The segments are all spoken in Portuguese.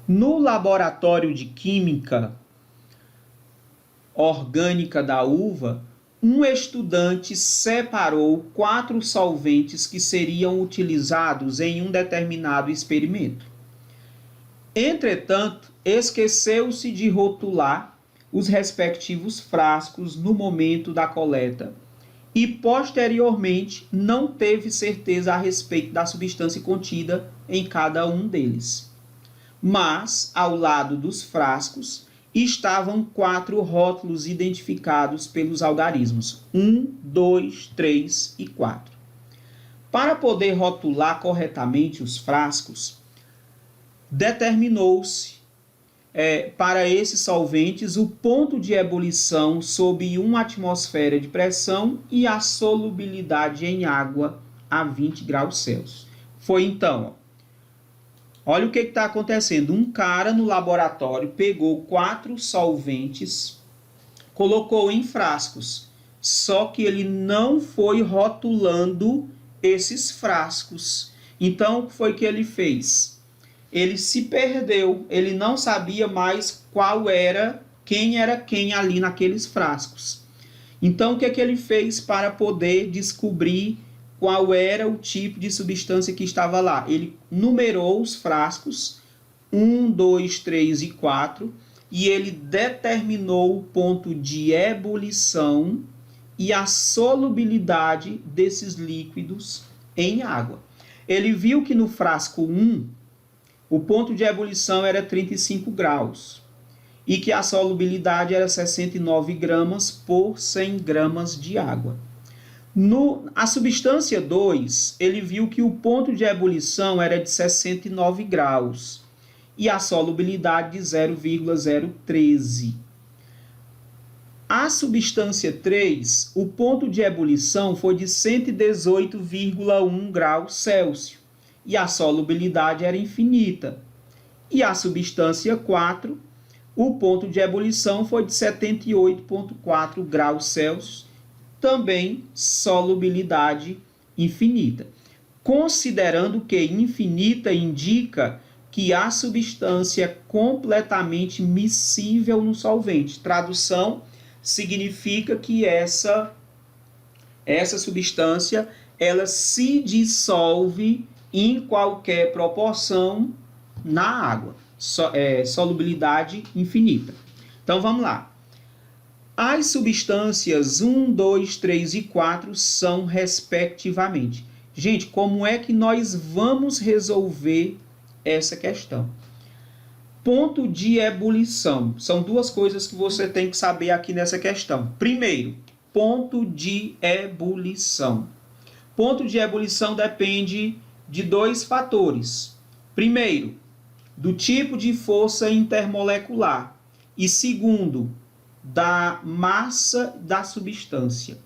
No laboratório de química orgânica da uva, um estudante separou 4 solventes que seriam utilizados em um determinado experimento. Entretanto, esqueceu-se de rotular os respectivos frascos no momento da coleta e, posteriormente, não teve certeza a respeito da substância contida em cada um deles. Mas, ao lado dos frascos, estavam 4 rótulos identificados pelos algarismos 1, 2, 3 e 4. Para poder rotular corretamente os frascos, determinou-se para esses solventes o ponto de ebulição sob 1 atmosfera de pressão e a solubilidade em água a 20 graus Celsius. Foi então, olha o que está acontecendo. Um cara no laboratório pegou 4 solventes, colocou em frascos, só que ele não foi rotulando esses frascos. Então, o que foi que ele fez? Ele se perdeu, ele não sabia mais quem era quem ali naqueles frascos. Então, o que ele fez para poder descobrir qual era o tipo de substância que estava lá? Ele numerou os frascos, 1, 2, 3 e 4, e ele determinou o ponto de ebulição e a solubilidade desses líquidos em água. Ele viu que no frasco 1, o ponto de ebulição era 35 graus e que a solubilidade era 69 gramas por 100 gramas de água. A substância 2, ele viu que o ponto de ebulição era de 69 graus e a solubilidade de 0,013. A substância 3, o ponto de ebulição foi de 118,1 graus Celsius e a solubilidade era infinita. E a substância 4, o ponto de ebulição foi de 78,4 graus Celsius, também solubilidade infinita. Considerando que infinita indica que a substância é completamente miscível no solvente. Tradução significa que essa substância ela se dissolve em qualquer proporção na água. Solubilidade infinita. Então vamos lá. As substâncias 1, 2, 3 e 4 são respectivamente. Gente, como é que nós vamos resolver essa questão? Ponto de ebulição. São 2 coisas que você tem que saber aqui nessa questão. Primeiro, ponto de ebulição. Ponto de ebulição depende de 2 fatores. Primeiro, do tipo de força intermolecular. E segundo, da massa da substância.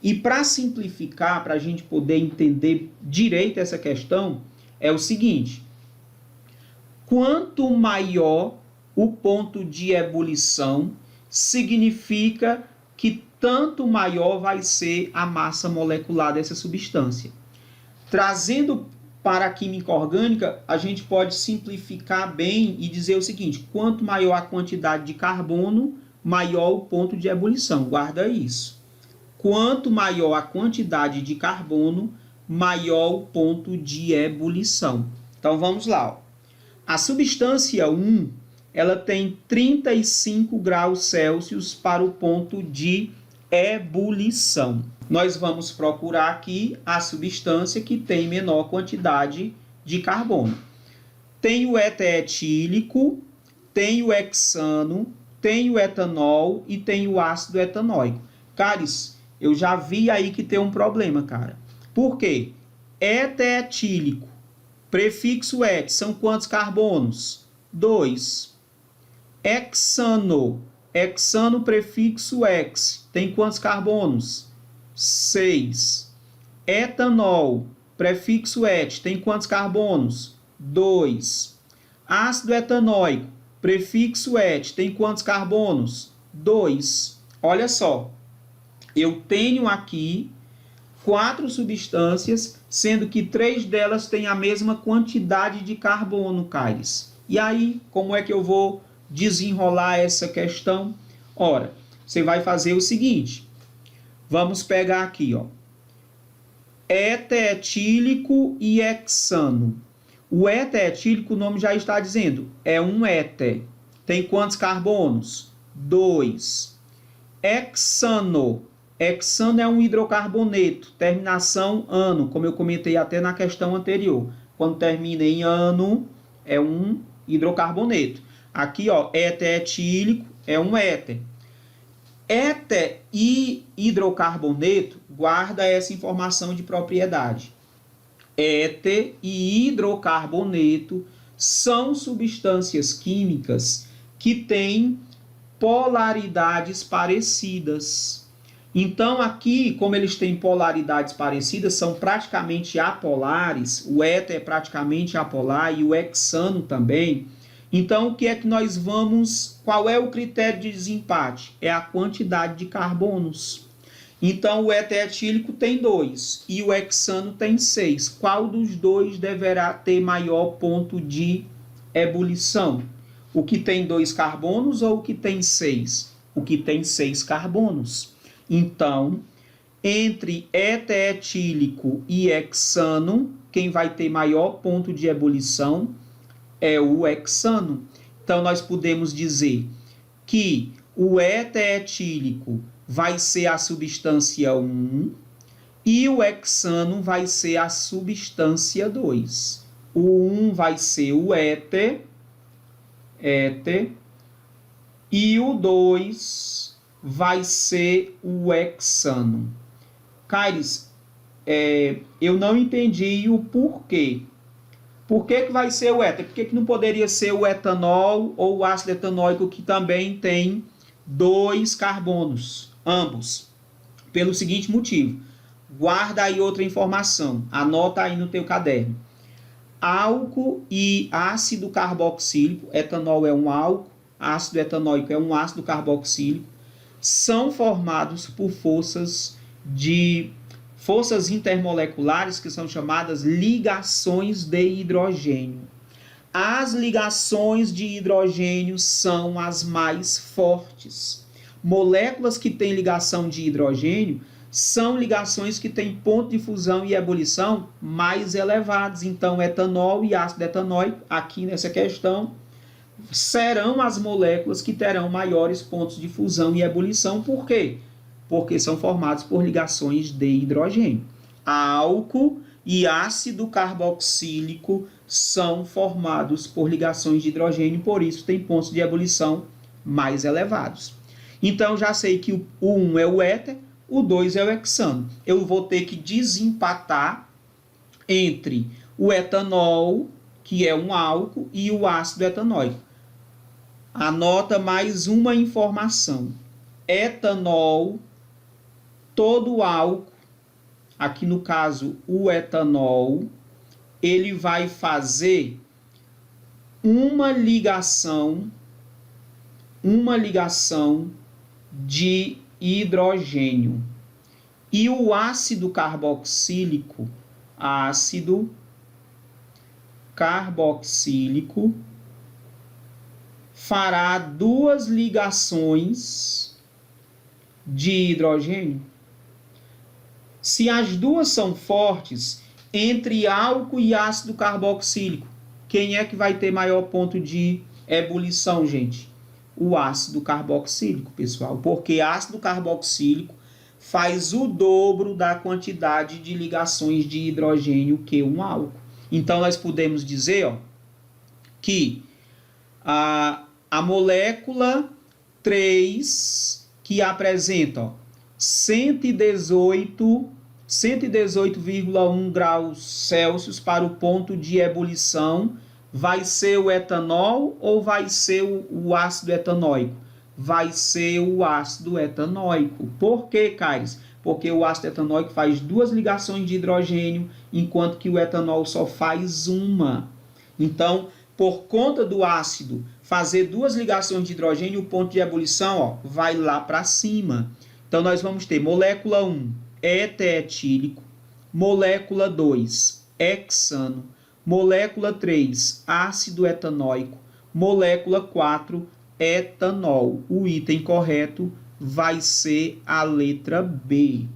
E para simplificar, para a gente poder entender direito essa questão, é o seguinte: quanto maior o ponto de ebulição, significa que tanto maior vai ser a massa molecular dessa substância. Trazendo para a química orgânica, a gente pode simplificar bem e dizer o seguinte: quanto maior a quantidade de carbono, maior o ponto de ebulição. Guarda isso. Quanto maior a quantidade de carbono, maior o ponto de ebulição. Então vamos lá. Ó. A substância 1, ela tem 35 graus Celsius para o ponto de ebulição. Nós vamos procurar aqui a substância que tem menor quantidade de carbono. Tem o éter-etílico, tem o hexano, tem o etanol e tem o ácido etanóico. Caris, eu já vi aí que tem um problema, cara. Por quê? Éter-etílico, prefixo et, são quantos carbonos? 2. Hexano, prefixo ex, tem quantos carbonos? 6. Etanol, prefixo et, tem quantos carbonos? 2. Ácido etanóico, prefixo et, tem quantos carbonos? 2. Olha só, eu tenho aqui 4 substâncias, sendo que 3 delas têm a mesma quantidade de carbono, Caires. E aí, como é que eu vou desenrolar essa questão? Ora, você vai fazer o seguinte, vamos pegar aqui, ó, éter etílico e hexano. O éter etílico, o nome já está dizendo, é um éter. Tem quantos carbonos? 2. Hexano. Hexano é um hidrocarboneto, terminação ano, como eu comentei até na questão anterior. Quando termina em ano, é um hidrocarboneto. Aqui, ó, éter etílico é um éter. Éter e hidrocarboneto, guarda essa informação de propriedade. Éter e hidrocarboneto são substâncias químicas que têm polaridades parecidas. Então, aqui, como eles têm polaridades parecidas, são praticamente apolares, o éter é praticamente apolar e o hexano também. Então, o que é que nós vamos... Qual é o critério de desempate? É a quantidade de carbonos. Então, o éter etílico tem 2 e o hexano tem 6. Qual dos dois deverá ter maior ponto de ebulição? O que tem 2 carbonos ou o que tem 6? O que tem 6 carbonos. Então, entre éter etílico e hexano, quem vai ter maior ponto de ebulição é o hexano. Então, nós podemos dizer que o éter etílico vai ser a substância 1 e o hexano vai ser a substância 2. O 1 vai ser o éter, e o 2 vai ser o hexano. Caires, eu não entendi o porquê. Por que vai ser o éter? Por que não poderia ser o etanol ou o ácido etanóico, que também tem 2 carbonos, ambos? Pelo seguinte motivo. Guarda aí outra informação. Anota aí no teu caderno. Álcool e ácido carboxílico, etanol é um álcool, ácido etanóico é um ácido carboxílico, são formados por forças intermoleculares, que são chamadas ligações de hidrogênio. As ligações de hidrogênio são as mais fortes. Moléculas que têm ligação de hidrogênio são ligações que têm ponto de fusão e ebulição mais elevados. Então, etanol e ácido etanóico, aqui nessa questão, serão as moléculas que terão maiores pontos de fusão e ebulição. Por quê? Porque são formados por ligações de hidrogênio. Álcool e ácido carboxílico são formados por ligações de hidrogênio, por isso tem pontos de ebulição mais elevados. Então, já sei que o 1 é o éter, o 2 é o hexano. Eu vou ter que desempatar entre o etanol, que é um álcool, e o ácido etanóico. Anota mais uma informação. Etanol, todo álcool, aqui no caso o etanol, ele vai fazer uma ligação de hidrogênio. E o ácido carboxílico, fará 2 ligações de hidrogênio. Se as duas são fortes, entre álcool e ácido carboxílico, quem é que vai ter maior ponto de ebulição, gente? O ácido carboxílico, pessoal, porque ácido carboxílico faz o dobro da quantidade de ligações de hidrogênio que um álcool. Então, nós podemos dizer, ó, que a molécula 3, que apresenta, ó, 118,1 graus Celsius para o ponto de ebulição, vai ser o etanol ou vai ser o ácido etanóico? Vai ser o ácido etanóico. Por quê, Caires? Porque o ácido etanóico faz 2 ligações de hidrogênio, enquanto que o etanol só faz uma. Então, por conta do ácido fazer 2 ligações de hidrogênio, o ponto de ebulição, ó, vai lá para cima. Então, nós vamos ter molécula 1, éter etílico, molécula 2, hexano, molécula 3, ácido etanóico, Molécula 4, etanol. O item correto vai ser a letra B.